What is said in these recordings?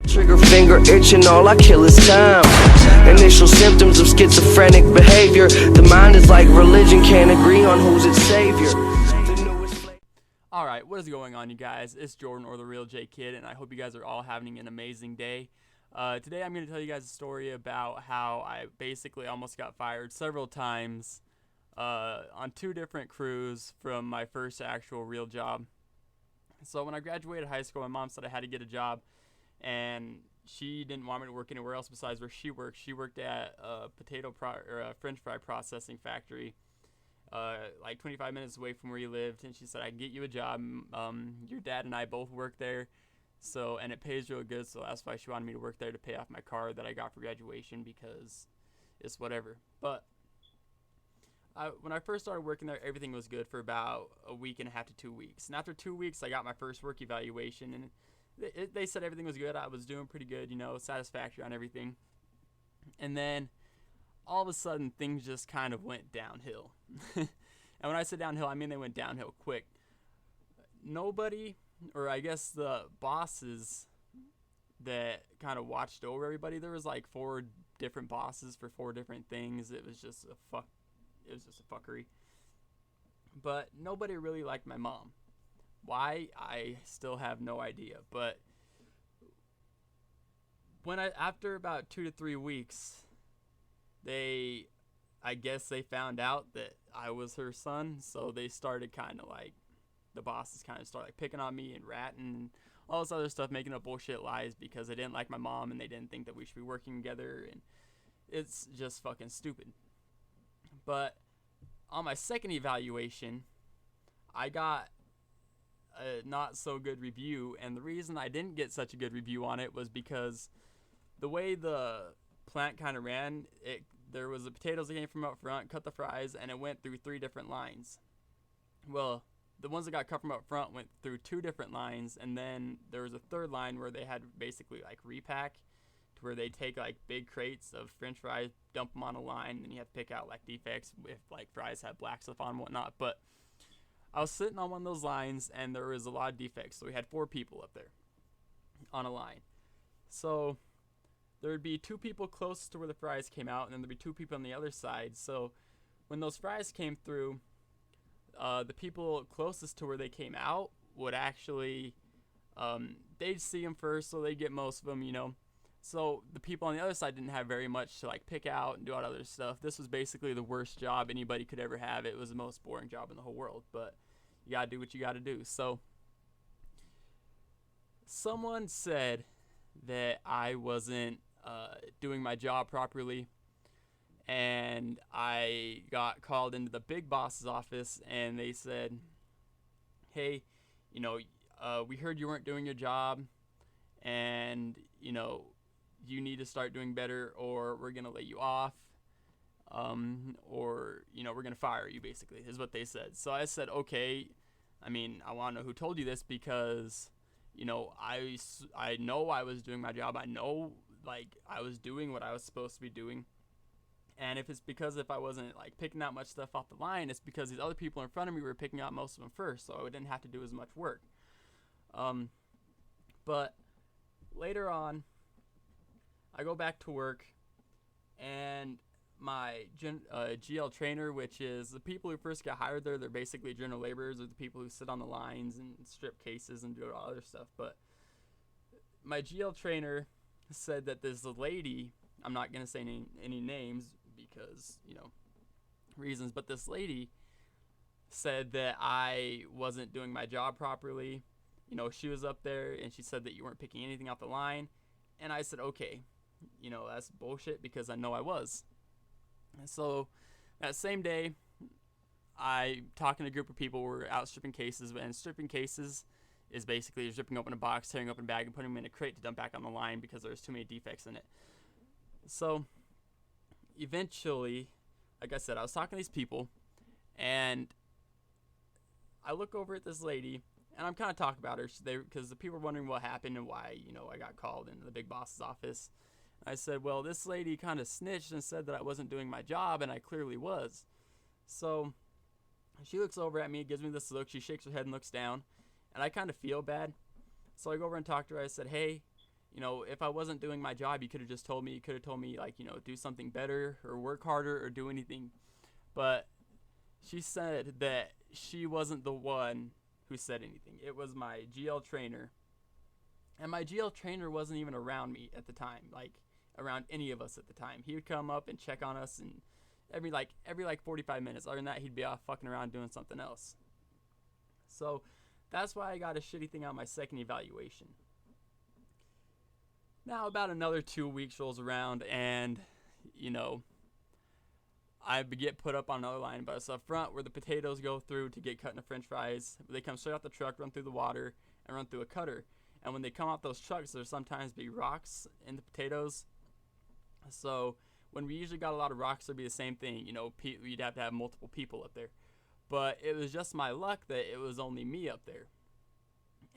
Trigger finger itching, all I kill is time. Initial symptoms of schizophrenic behavior. The mind is like religion, can't agree on who's its savior. Alright, what is going on, you guys? It's Jordan, or the Real J Kid, and I hope you guys are all having an amazing day. Today I'm going to tell you guys a story about how I basically almost got fired several times on 2 different crews from my first actual real job. So when I graduated high school, my mom said I had to get a job, and she didn't want me to work anywhere else besides where she worked. She worked at a French fry processing factory, like 25 minutes away from where you lived, and she said, I can get you a job. Your dad and I both work there, and it pays real good, so that's why she wanted me to work there to pay off my car that I got for graduation, because it's whatever. But when I first started working there, everything was good for about a week and a half to 2 weeks. And after 2 weeks, I got my first work evaluation, and they said everything was good. I was doing pretty good, satisfactory on everything. And then all of a sudden, things just kind of went downhill. And when I say downhill, I mean they went downhill quick. Nobody, or I guess the bosses that kind of watched over everybody, there was like 4 different bosses for 4 different things. It was just a fuckery. But nobody really liked my mom. Why? I still have no idea. But after about 2 to 3 weeks, I guess they found out that I was her son, so they started the bosses kind of started picking on me and ratting and all this other stuff, making up bullshit lies because they didn't like my mom and they didn't think that we should be working together, and it's just fucking stupid. But on my second evaluation, I got a not so good review, and the reason I didn't get such a good review on it was because the way the plant kind of ran, there was the potatoes that came from up front, cut the fries, and it went through 3 different lines. Well, the ones that got cut from up front went through 2 different lines, and then there was a 3rd line where they had basically repack, to where they take big crates of French fries, dump them on a line, and you have to pick out defects if fries have black stuff on and whatnot. But I was sitting on one of those lines, and there was a lot of defects, so we had 4 people up there on a line. So there would be 2 people close to where the fries came out, and then there'd be 2 people on the other side. So when those fries came through, the people closest to where they came out would actually, they'd see them first, so they'd get most of them, So the people on the other side didn't have very much to pick out and do all other stuff. This was basically the worst job anybody could ever have. It was the most boring job in the whole world, but you gotta do what you gotta do. So someone said that I wasn't doing my job properly, and I got called into the big boss's office, and they said, hey, we heard you weren't doing your job, and you need to start doing better, or we're going to lay you off, or we're going to fire you, basically, is what they said. So I said, okay, I want to know who told you this, because I know I was doing my job. I know I was doing what I was supposed to be doing. And if it's because if I wasn't picking out much stuff off the line, it's because these other people in front of me were picking out most of them first, so I didn't have to do as much work. But later on, I go back to work, and my GL trainer, which is the people who first get hired there, they're basically general laborers, or the people who sit on the lines and strip cases and do all other stuff. But my GL trainer said that this lady, I'm not going to say any names because, reasons, but this lady said that I wasn't doing my job properly. She was up there, and she said that you weren't picking anything off the line. And I said, okay, that's bullshit, because I know I was. And so that same day, I talking to a group of people who were out stripping cases, and stripping cases is basically just ripping open a box, tearing open a bag, and putting them in a crate to dump back on the line because there's too many defects in it. So eventually, like I said, I was talking to these people, and I look over at this lady, and I'm kind of talking about her because the people were wondering what happened and why, I got called into the big boss's office. I said, well, this lady kind of snitched and said that I wasn't doing my job, and I clearly was. So she looks over at me, gives me this look, she shakes her head and looks down, and I kind of feel bad. So I go over and talk to her. I said, hey, you know, if I wasn't doing my job, you could have just told me. You could have told me, like, you know, do something better or work harder or do anything. But she said that she wasn't the one who said anything. It was my GL trainer. And my GL trainer wasn't even around me at the time, like around any of us at the time. He would come up and check on us, and every 45 minutes. Other than that, he'd be off fucking around doing something else. So that's why I got a shitty thing on my second evaluation. Now about another 2 weeks rolls around, and you know, I get put up on another line, but it's up front where the potatoes go through to get cut into french fries. They come straight out the truck, run through the water, and run through a cutter. And when they come off those trucks, there's sometimes big rocks in the potatoes. So when we usually got a lot of rocks, it'd be the same thing. You know, you'd have to have multiple people up there. But it was just my luck that it was only me up there.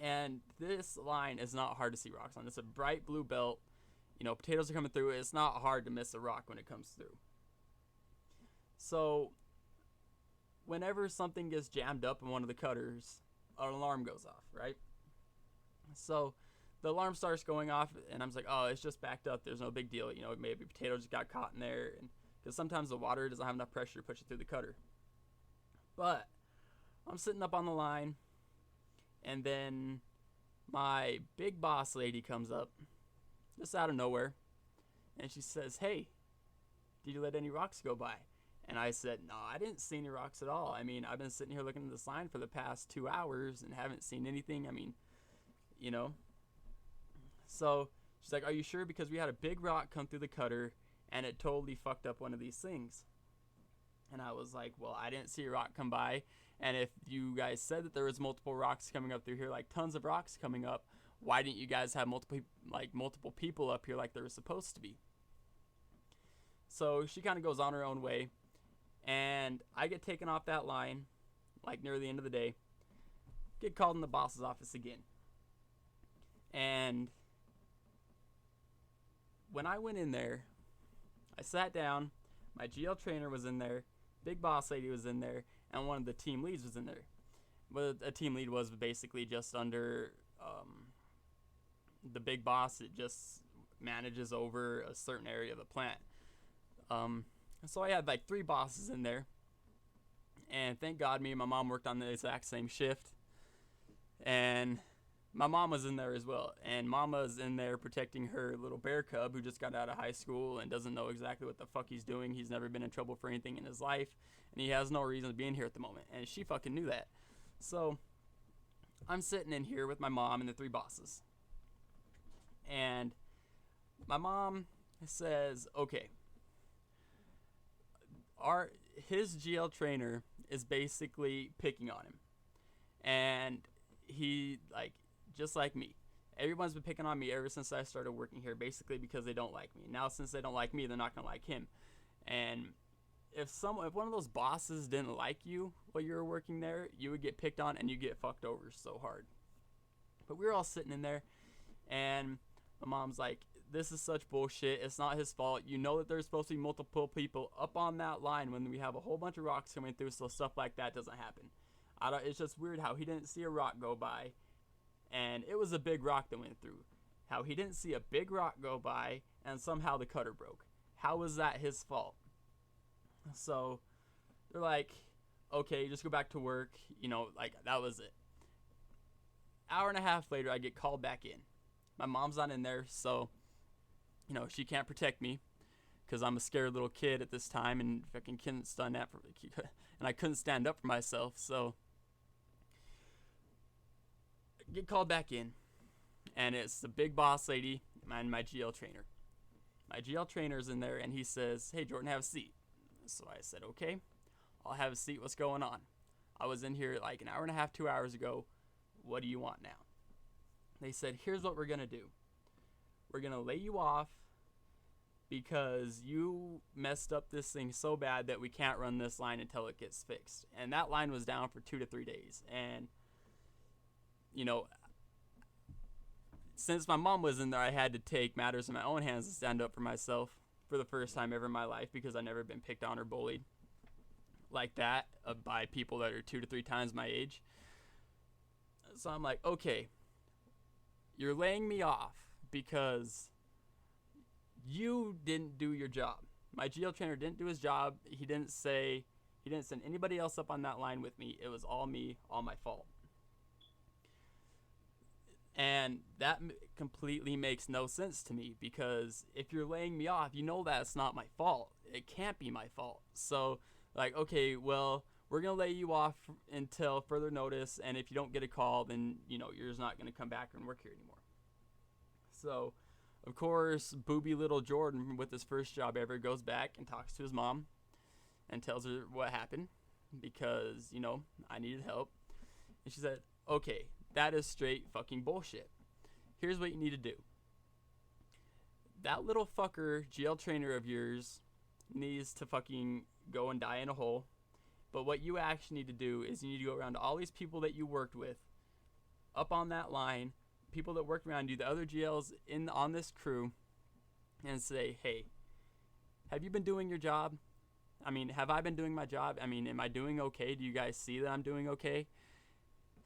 And this line is not hard to see rocks on. It's a bright blue belt. You know, potatoes are coming through. It's not hard to miss a rock when it comes through. So whenever something gets jammed up in one of the cutters, an alarm goes off, right? So the alarm starts going off, and I'm just like, oh, it's just backed up. There's no big deal. You know, maybe potatoes just got caught in there. And because sometimes the water doesn't have enough pressure to push it through the cutter. But I'm sitting up on the line, and then my big boss lady comes up, just out of nowhere, and she says, hey, did you let any rocks go by? And I said, no, I didn't see any rocks at all. I mean, I've been sitting here looking at this line for the past 2 hours and haven't seen anything. I mean, you know. So she's like, are you sure? Because we had a big rock come through the cutter, and it totally fucked up one of these things. And I was like, well, I didn't see a rock come by. And if you guys said that there was multiple rocks coming up through here, like tons of rocks coming up, why didn't you guys have multiple people up here like there was supposed to be? So she kind of goes on her own way. And I get taken off that line, like near the end of the day. Get called in the boss's office again. And when I went in there, I sat down. My GL trainer was in there. Big boss lady was in there. And one of the team leads was in there. But a team lead was basically just under the big boss. It just manages over a certain area of the plant. So I had like 3 bosses in there, and thank God me and my mom worked on the exact same shift, and my mom was in there as well, and mama's in there protecting her little bear cub who just got out of high school and doesn't know exactly what the fuck he's doing. He's never been in trouble for anything in his life, and he has no reason to be in here at the moment, and she fucking knew that. So I'm sitting in here with my mom and the 3 bosses, and my mom says, okay, his GL trainer is basically picking on him, and he, like, just like me, everyone's been picking on me ever since I started working here, basically because they don't like me. Now since they don't like me, they're not gonna like him. And if one of those bosses didn't like you while you were working there, you would get picked on and you get fucked over so hard. But we were all sitting in there, and my mom's like, this is such bullshit. It's not his fault. You know that there's supposed to be multiple people up on that line when we have a whole bunch of rocks coming through, so stuff like that doesn't happen. It's just weird how he didn't see a rock go by, and it was a big rock that went through. How he didn't see a big rock go by, and somehow the cutter broke. How was that his fault? So they're like, okay, just go back to work. You know, like, that was it. Hour and a half later, I get called back in. My mom's not in there, so, you know, she can't protect me because I'm a scared little kid at this time, and fucking couldn't stand up and I couldn't stand up for myself. So I get called back in, and it's the big boss lady and my GL trainer. My GL trainer's in there, and he says, hey, Jordan, have a seat. So I said, okay, I'll have a seat. What's going on? I was in here like an hour and a half, 2 hours ago. What do you want now? They said, here's what we're going to do. We're going to lay you off because you messed up this thing so bad that we can't run this line until it gets fixed. And that line was down for 2 to 3 days. And, you know, since my mom was in there, I had to take matters in my own hands and stand up for myself for the first time ever in my life, because I've never been picked on or bullied like that by people that are 2 to 3 times my age. So I'm like, okay, you're laying me off because you didn't do your job. My GL trainer didn't do his job. He didn't send anybody else up on that line with me. It was all me, all my fault. And that completely makes no sense to me, because if you're laying me off, you know that's not my fault. It can't be my fault. So, like, okay, well, we're going to lay you off until further notice, and if you don't get a call, then, you know, you're just not going to come back and work here anymore. So, of course, booby little Jordan, with his first job ever, goes back and talks to his mom and tells her what happened, because, you know, I needed help. And she said, okay, that is straight fucking bullshit. Here's what you need to do. That little fucker, GL trainer of yours, needs to fucking go and die in a hole. But what you actually need to do is you need to go around to all these people that you worked with, up on that line, people that worked around you, the other GLs on this crew, and say, hey, have you been doing your job? I mean, have I been doing my job? I mean, am I doing okay? Do you guys see that I'm doing okay?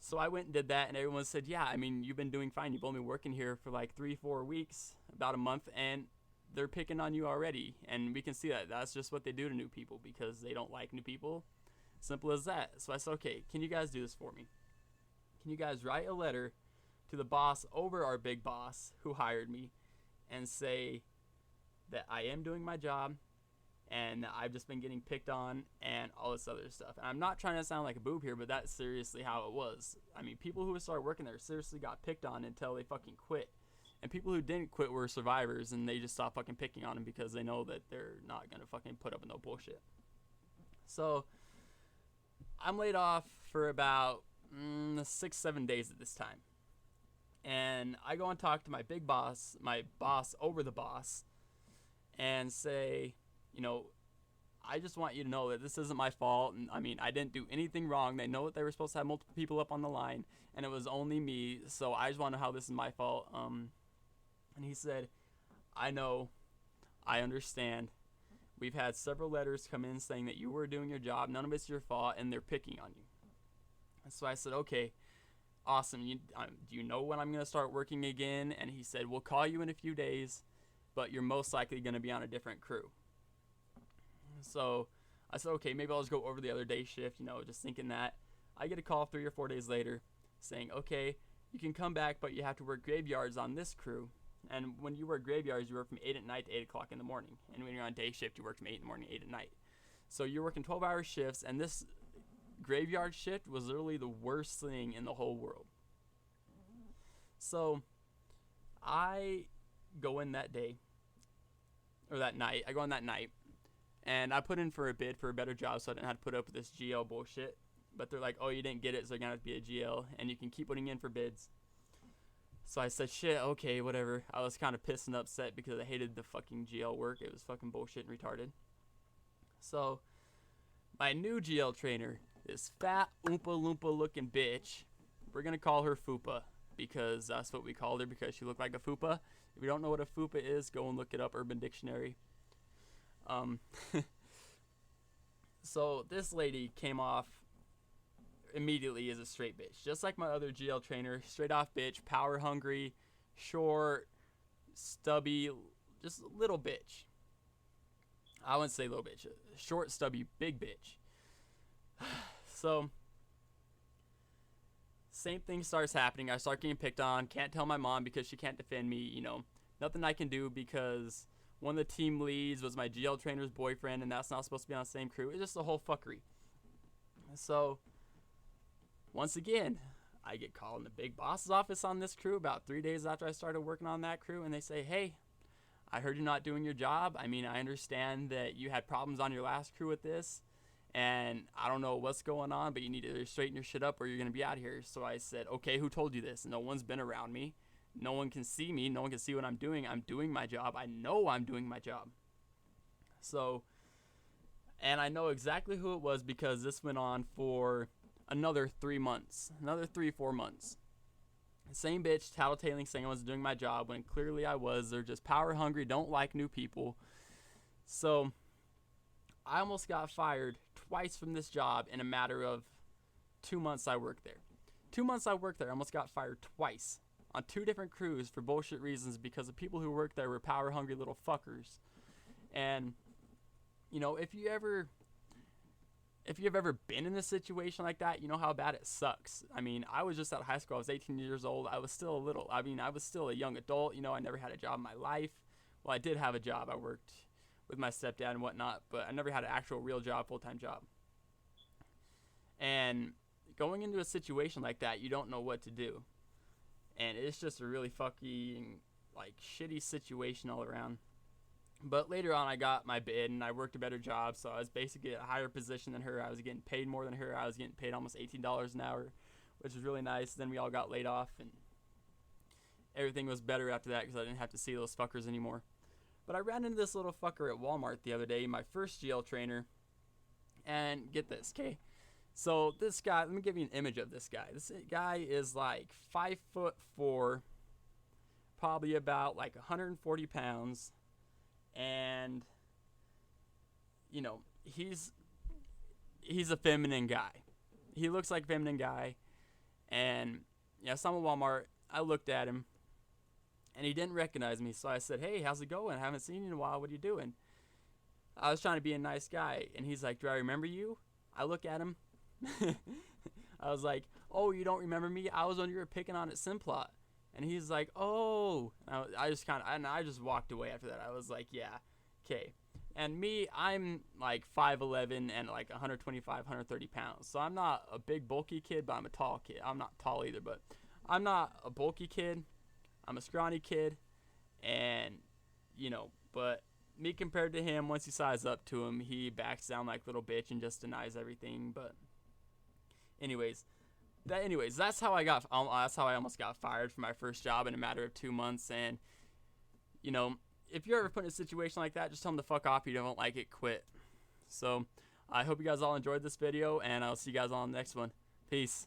So I went and did that, and everyone said, yeah, I mean, you've been doing fine. You've only been working here for like 3-4 weeks, about a month, and they're picking on you already. And we can see that. That's just what they do to new people, because they don't like new people. Simple as that. So I said, okay, can you guys do this for me? Can you guys write a letter to the boss over our big boss who hired me and say that I am doing my job and I've just been getting picked on and all this other stuff. And I'm not trying to sound like a boob here, but that's seriously how it was. I mean, people who started working there seriously got picked on until they fucking quit. And people who didn't quit were survivors, and they just stopped fucking picking on them because they know that they're not going to fucking put up with no bullshit. So I'm laid off for about 6-7 days at this time. And I go and talk to my big boss, my boss over the boss, and say, you know, I just want you to know that this isn't my fault. And I mean, I didn't do anything wrong. They know that they were supposed to have multiple people up on the line, and it was only me. So I just want to know how this is my fault. And he said, I know, I understand. We've had several letters come in saying that you were doing your job. None of it's your fault, and they're picking on you. And so I said, okay, awesome. Do you know when I'm going to start working again? And he said, we'll call you in a few days, but you're most likely going to be on a different crew. So I said, okay, maybe I'll just go over the other day shift, you know, just thinking that. I get a call 3 or 4 days later saying, okay, you can come back, but you have to work graveyards on this crew. And when you work graveyards, you work from 8 at night to 8 o'clock in the morning. And when you're on day shift, you work from 8 in the morning to 8 at night. So you're working 12-hour shifts, and this graveyard shift was literally the worst thing in the whole world. So I go in that day, or that night. I go in that night, and I put in for a bid for a better job, so I didn't have to put up with this GL bullshit. But they're like, oh, you didn't get it, so you're going to have to be a GL, and you can keep putting in for bids. So I said, shit, okay, whatever. I was kind of pissed and upset because I hated the fucking GL work. It was fucking bullshit and retarded. So my new GL trainer, this fat Oompa Loompa looking bitch, we're going to call her Fupa, because that's what we called her, because she looked like a Fupa. If you don't know what a Fupa is, go and look it up, Urban Dictionary. So this lady came off immediately as a straight bitch, just like my other GL trainer. Straight off bitch, power hungry, short, stubby, just a little bitch. I wouldn't say little bitch, short, stubby, big bitch. So same thing starts happening. I start getting picked on. Can't tell my mom because she can't defend me. You know, nothing I can do because one of the team leads was my GL trainer's boyfriend, and that's not supposed to be on the same crew. It's just a whole fuckery. So once again, I get called in the big boss's office on this crew about 3 days after I started working on that crew, and they say, hey, I heard you're not doing your job. I mean, I understand that you had problems on your last crew with this, and I don't know what's going on, but you need to either straighten your shit up or you're going to be out of here. So I said, okay, who told you this? No one's been around me. No one can see me. No one can see what I'm doing. I'm doing my job. I know I'm doing my job. So, and I know exactly who it was because this went on for another 3 months, another 3-4 months. Same bitch tattletaling saying I was doing my job when clearly I was. They're just power hungry, don't like new people. So I almost got fired twice from this job in a matter of 2 months I worked there. 2 months I worked there, I almost got fired twice. on 2 different crews for bullshit reasons because the people who worked there were power hungry little fuckers. And you know, if you've ever been in a situation like that, you know how bad it sucks. I mean, I was just out of high school. I was 18 years old. I was still a young adult. You know, I never had a job in my life. Well, I did have a job. I worked with my stepdad and whatnot, but I never had an actual real job, full-time job. And going into a situation like that, you don't know what to do. And it's just a really fucking, like, shitty situation all around. But later on, I got my bid, and I worked a better job, so I was basically at a higher position than her. I was getting paid more than her. I was getting paid almost $18 an hour, which was really nice. Then we all got laid off, and everything was better after that because I didn't have to see those fuckers anymore. But I ran into this little fucker at Walmart the other day, my first GL trainer, and get this, okay? So this guy, let me give you an image of this guy. This guy is like 5'4", probably about like 140 pounds. And you know, he's a feminine guy. He looks like a feminine guy. And yeah, some of Walmart, I looked at him and he didn't recognize me. So I said, "Hey, how's it going? I haven't seen you in a while. What are you doing?" I was trying to be a nice guy, and he's like, "Do I remember you?" I look at him. I was like, "Oh, you don't remember me? I was when you were picking on at Simplot." And he's like, "Oh." I just walked away after that. I was like, "Yeah, okay." And me, I'm like 5'11" and like 125, 130 pounds. So I'm not a big bulky kid, but I'm a tall kid. I'm not tall either, but I'm not a bulky kid. I'm a scrawny kid. And, you know, but me compared to him, once you size up to him, he backs down like a little bitch and just denies everything. But anyways, that's how I almost got fired from my first job in a matter of 2 months. And you know, if you're ever put in a situation like that, just tell them to fuck off. You don't like it, quit. So I hope you guys all enjoyed this video, and I'll see you guys on the next one. Peace.